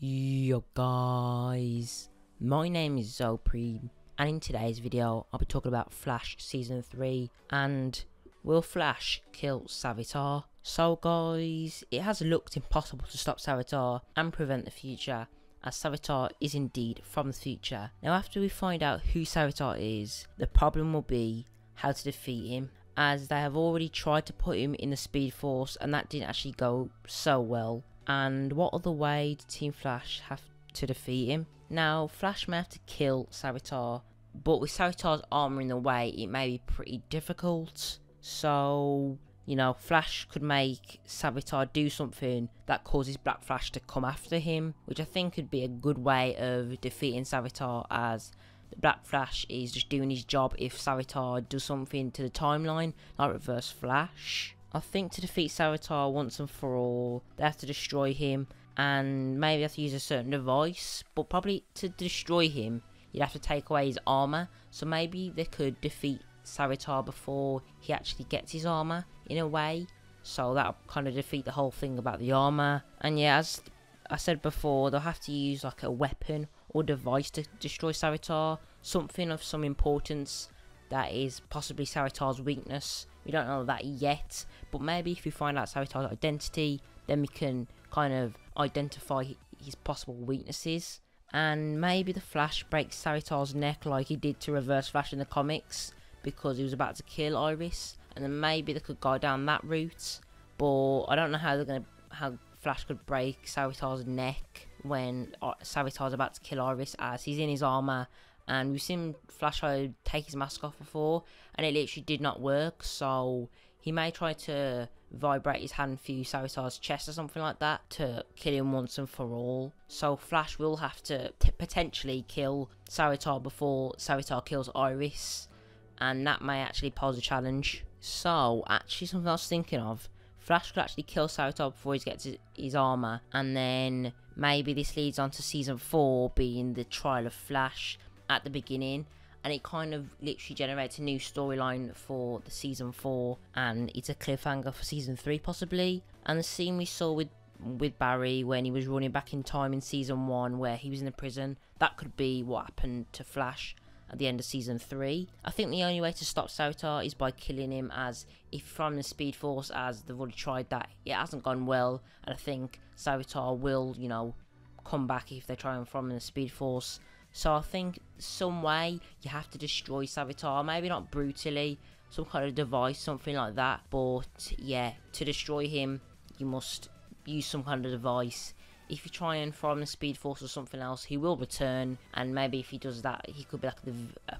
Yo guys, my name is Zopreme, and in today's video I'll be talking about Flash Season 3 and will Flash kill Savitar? So guys, it has looked impossible to stop Savitar and prevent the future, as Savitar is indeed from the future. Now after we find out who Savitar is, the problem will be how to defeat him, as they have already tried to put him in the Speed Force and that didn't actually go so well. And what other way did Team Flash have to defeat him? Now, Flash may have to kill Savitar, but with Savitar's armour in the way, it may be pretty difficult. So, you know, Flash could make Savitar do something that causes Black Flash to come after him, which I think could be a good way of defeating Savitar, as the Black Flash is just doing his job if Savitar does something to the timeline, like Reverse Flash. I think to defeat Savitar once and for all, they have to destroy him, and maybe have to use a certain device, but probably to destroy him, you'd have to take away his armour, so maybe they could defeat Savitar before he actually gets his armour, in a way, so that'll kind of defeat the whole thing about the armour. And yeah, as I said before, they'll have to use like a weapon or device to destroy Savitar, something of some importance that is possibly Savitar's weakness. We don't know that yet, but maybe if we find out Savitar's identity, then we can kind of identify his possible weaknesses. And maybe the Flash breaks Savitar's neck like he did to Reverse Flash in the comics, because he was about to kill Iris, and then maybe they could go down that route. But I don't know how Flash could break Savitar's neck when Savitar's about to kill Iris, as he's in his armour. And we've seen Flash take his mask off before, and it literally did not work. So he may try to vibrate his hand through Savitar's chest or something like that to kill him once and for all. So Flash will have to potentially kill Savitar before Savitar kills Iris, and that may actually pose a challenge. So actually, something I was thinking of, Flash could actually kill Savitar before he gets his armour, and then maybe this leads on to Season 4 being the trial of Flash at the beginning, and it kind of literally generates a new storyline for the Season 4, and it's a cliffhanger for Season 3 possibly. And the scene we saw with Barry when he was running back in time in Season 1 where he was in the prison, that could be what happened to Flash at the end of Season 3. I think the only way to stop Savitar is by killing him, as if from the Speed Force, as they've already tried that, it hasn't gone well, and I think Savitar will, you know, come back if they try and from the Speed Force. So I think some way you have to destroy Savitar, maybe not brutally, some kind of device, something like that. But yeah, to destroy him, you must use some kind of device. If you try and from the Speed Force or something else, he will return, and maybe if he does that, he could be like a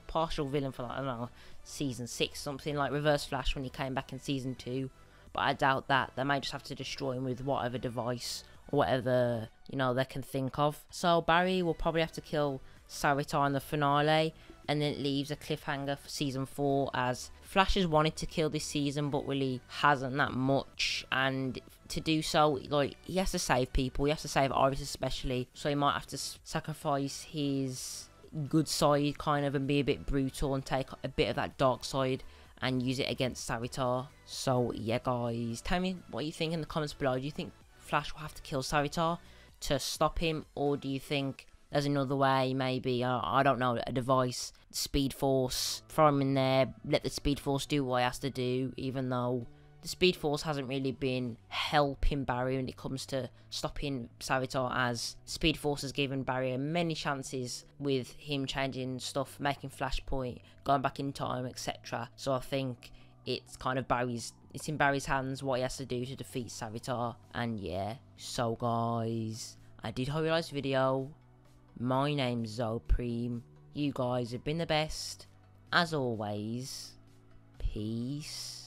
partial villain for, like, I don't know, Season 6, something like Reverse Flash when he came back in Season 2. But I doubt that. They may just have to destroy him with whatever device or whatever, you know, they can think of. So Barry will probably have to kill Savitar in the finale, and then it leaves a cliffhanger for Season 4, as Flash has wanted to kill this season but really hasn't that much, and to do so, like, he has to save people, he has to save Iris especially, so he might have to sacrifice his good side kind of and be a bit brutal and take a bit of that dark side and use it against Savitar. So yeah guys, tell me what you think in the comments below. Do you think Flash will have to kill Savitar to stop him, or do you think there's another way, maybe, I don't know, a device, Speed Force, throw him in there, let the Speed Force do what it has to do, even though the Speed Force hasn't really been helping Barry when it comes to stopping Savitar, as Speed Force has given Barry many chances with him changing stuff, making Flashpoint, going back in time, etc. So I think it's kind of it's in Barry's hands what he has to do to defeat Savitar. And yeah, so guys, I did hope you liked this video. My name's Zopreme. You guys have been the best. As always, peace.